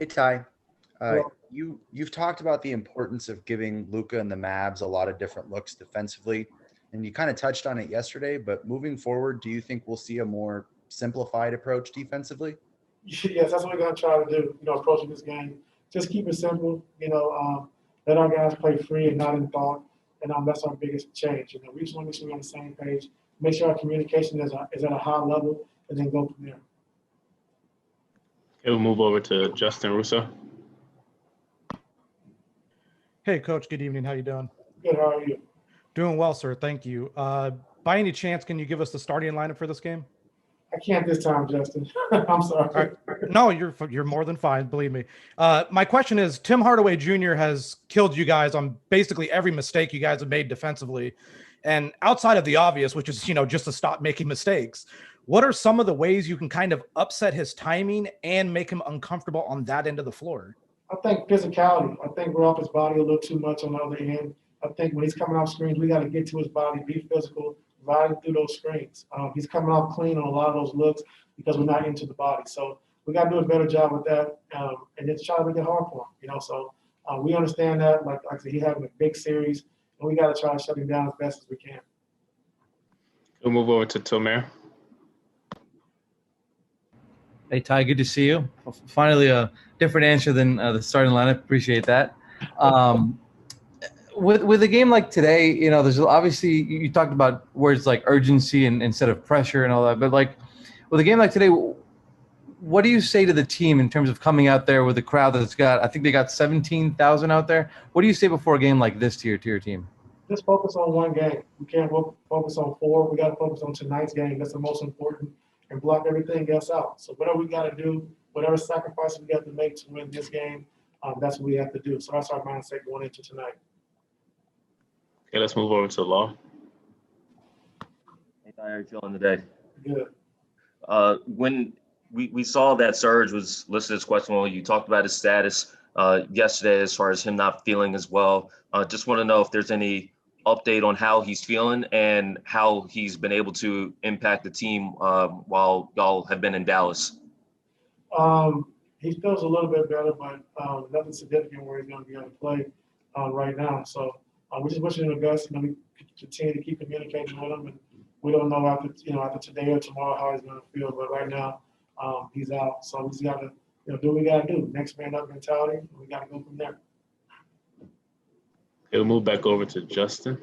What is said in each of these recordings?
Hey Ty, Well, you've talked about the importance of giving Luca and the Mavs a lot of different looks defensively, and you kind of touched on it yesterday. But moving forward, do you think we'll see a more simplified approach defensively? yes, that's what we're gonna try to do. Approaching this game, just keep it simple. Let our guys play free and not in thought, and that's our biggest change. We just want to make sure we're on the same page. Make sure our communication is at a high level, and then go from there. Okay, we'll move over to Justin Russo. Hey, Coach. Good evening. How you doing? Good. How are you? Doing well, sir. Thank you. By any chance, can you give us the starting lineup for this game? I can't this time, Justin. I'm sorry. No, you're more than fine. Believe me. My question is: Tim Hardaway Jr. has killed you guys on basically every mistake you guys have made defensively, and outside of the obvious, which is just to stop making mistakes. What are some of the ways you can kind of upset his timing and make him uncomfortable on that end of the floor? I think physicality. I think we're off his body a little too much on the other end. I think when he's coming off screens, we got to get to his body, be physical, riding through those screens. He's coming off clean on a lot of those looks because we're not into the body. So we got to do a better job with that, and just try to make it hard for him. So we understand that. Like I said, he's having a big series, and we got to try to shut him down as best as we can. We'll move over to Tomer. Hey, Ty, good to see you. Finally, a different answer than the starting lineup. Appreciate that. With a game like today, there's obviously you talked about words like urgency and instead of pressure and all that. But like with a game like today, what do you say to the team in terms of coming out there with a crowd that's got? I think they got 17,000 out there. What do you say before a game like this to your team? Just focus on one game. We can't focus on four. We got to focus on tonight's game. That's the most important. And block everything else out. So whatever we got to do, whatever sacrifice we got to make to win this game, that's what we have to do. So that's our mindset going into tonight. Okay, let's move over to Law. Hey, how are you feeling today? Good. When we saw that Serge was listed as questionable, you talked about his status yesterday as far as him not feeling as well. Just want to know if there's any update on how he's feeling and how he's been able to impact the team while y'all have been in Dallas. He feels a little bit better, but nothing significant where he's going to be able to play right now. So we're just wishing him the best. We continue to keep communicating with him, and we don't know after today or tomorrow how he's going to feel. But right now, he's out. So we just got to do what we got to do. Next man up mentality. And we got to go from there. We'll move back over to Justin.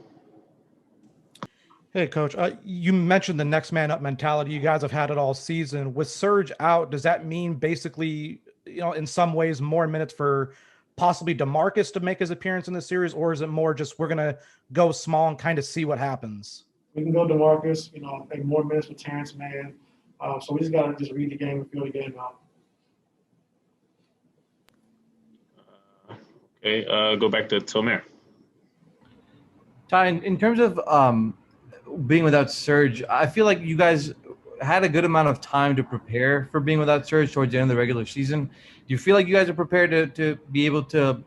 Hey, Coach. You mentioned the next man up mentality. You guys have had it all season. With Serge out, does that mean basically, in some ways, more minutes for possibly DeMarcus to make his appearance in the series, or is it more just we're gonna go small and kind of see what happens? We can go DeMarcus. Maybe more minutes with Terrence Mann. So we just got to just read the game and feel the game out. Okay, go back to Tomer. Ty, in terms of being without Serge, I feel like you guys had a good amount of time to prepare for being without Serge towards the end of the regular season. Do you feel like you guys are prepared to be able to,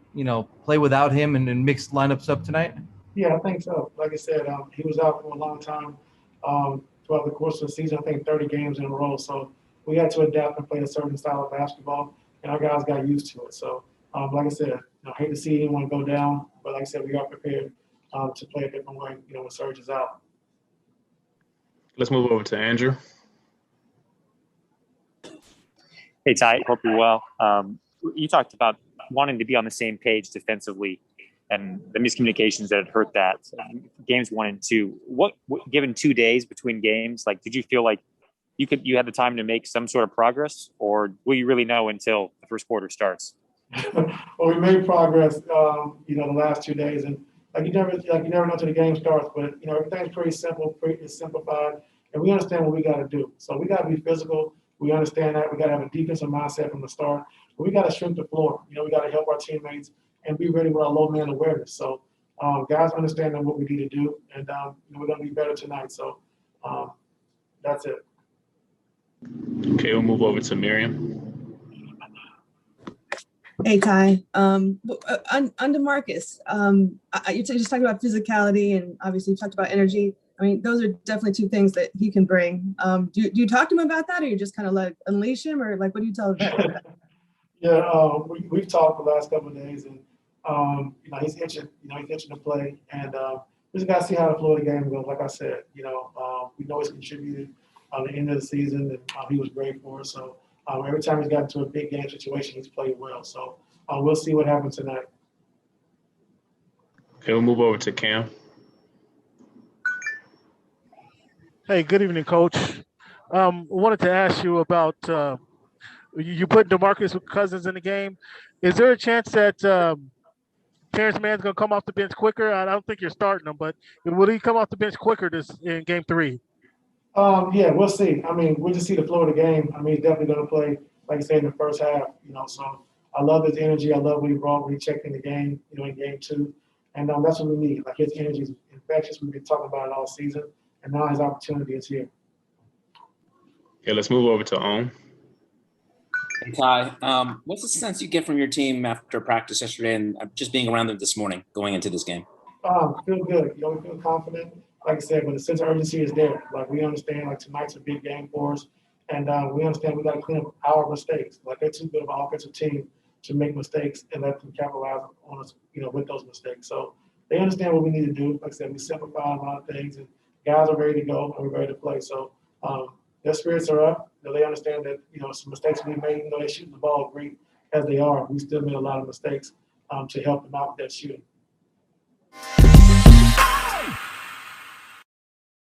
play without him and mix lineups up tonight? Yeah, I think so. Like I said, he was out for a long time throughout the course of the season, I think 30 games in a row. So we had to adapt and play a certain style of basketball, and our guys got used to it. So, like I said, I hate to see anyone go down, but like I said, we are prepared to play a different way, when Serge is out. Let's move over to Andrew. Hey, Ty, hope you're well. You talked about wanting to be on the same page defensively and the miscommunications that had hurt that. Games 1 and 2. What given 2 days between games, did you feel like you had the time to make some sort of progress, or will you really know until the first quarter starts? Well, we made progress, the last 2 days, and you never know until the game starts. But everything's pretty simple, pretty simplified, and we understand what we got to do. So we got to be physical. We understand that we got to have a defensive mindset from the start. But we got to shrink the floor. We got to help our teammates and be ready with our low man awareness. So guys understand what we need to do, and we're going to be better tonight. So that's it. Okay, we'll move over to Miriam. Hey, Ty. On DeMarcus, you just talked about physicality, and obviously you talked about energy. I mean, those are definitely two things that he can bring. Do you talk to him about that, or you just kind of unleash him, or what do you tell him about that? Yeah, we've talked the last couple of days, and he's itching. He's itching to play, and we just got to see how the Florida game goes. Like I said, we know he's contributed on the end of the season, and he was great for us. So every time he's got into a big game situation, he's played well. So we'll see what happens tonight. Okay, we'll move over to Cam. Hey, good evening, Coach. Wanted to ask you about you put DeMarcus Cousins in the game. Is there a chance that Terrence Mann's going to come off the bench quicker? I don't think you're starting him, but will he come off the bench quicker this in Game 3? Yeah, we'll see. I mean, we'll just see the flow of the game. I mean, he's definitely going to play, like you said, in the first half. So I love his energy. I love what he brought when he checked in the game. In Game 2, and that's what we need. Like his energy is infectious. We've been talking about it all season, and now his opportunity is here. Okay, let's move over to Ohm. Hey, Ty, what's the sense you get from your team after practice yesterday and just being around them this morning going into this game? Feel good. We feel confident. Like I said, but the sense of urgency is there. Like we understand, like tonight's a big game for us, and we understand we got to clean up our mistakes. Like they're too good of an offensive team to make mistakes and let them capitalize on us, with those mistakes. So they understand what we need to do. Like I said, we simplify a lot of things, and guys are ready to go and we're ready to play. So their spirits are up. They understand that some mistakes we made. They're shooting the ball great as they are. We still made a lot of mistakes to help them out with that shooting.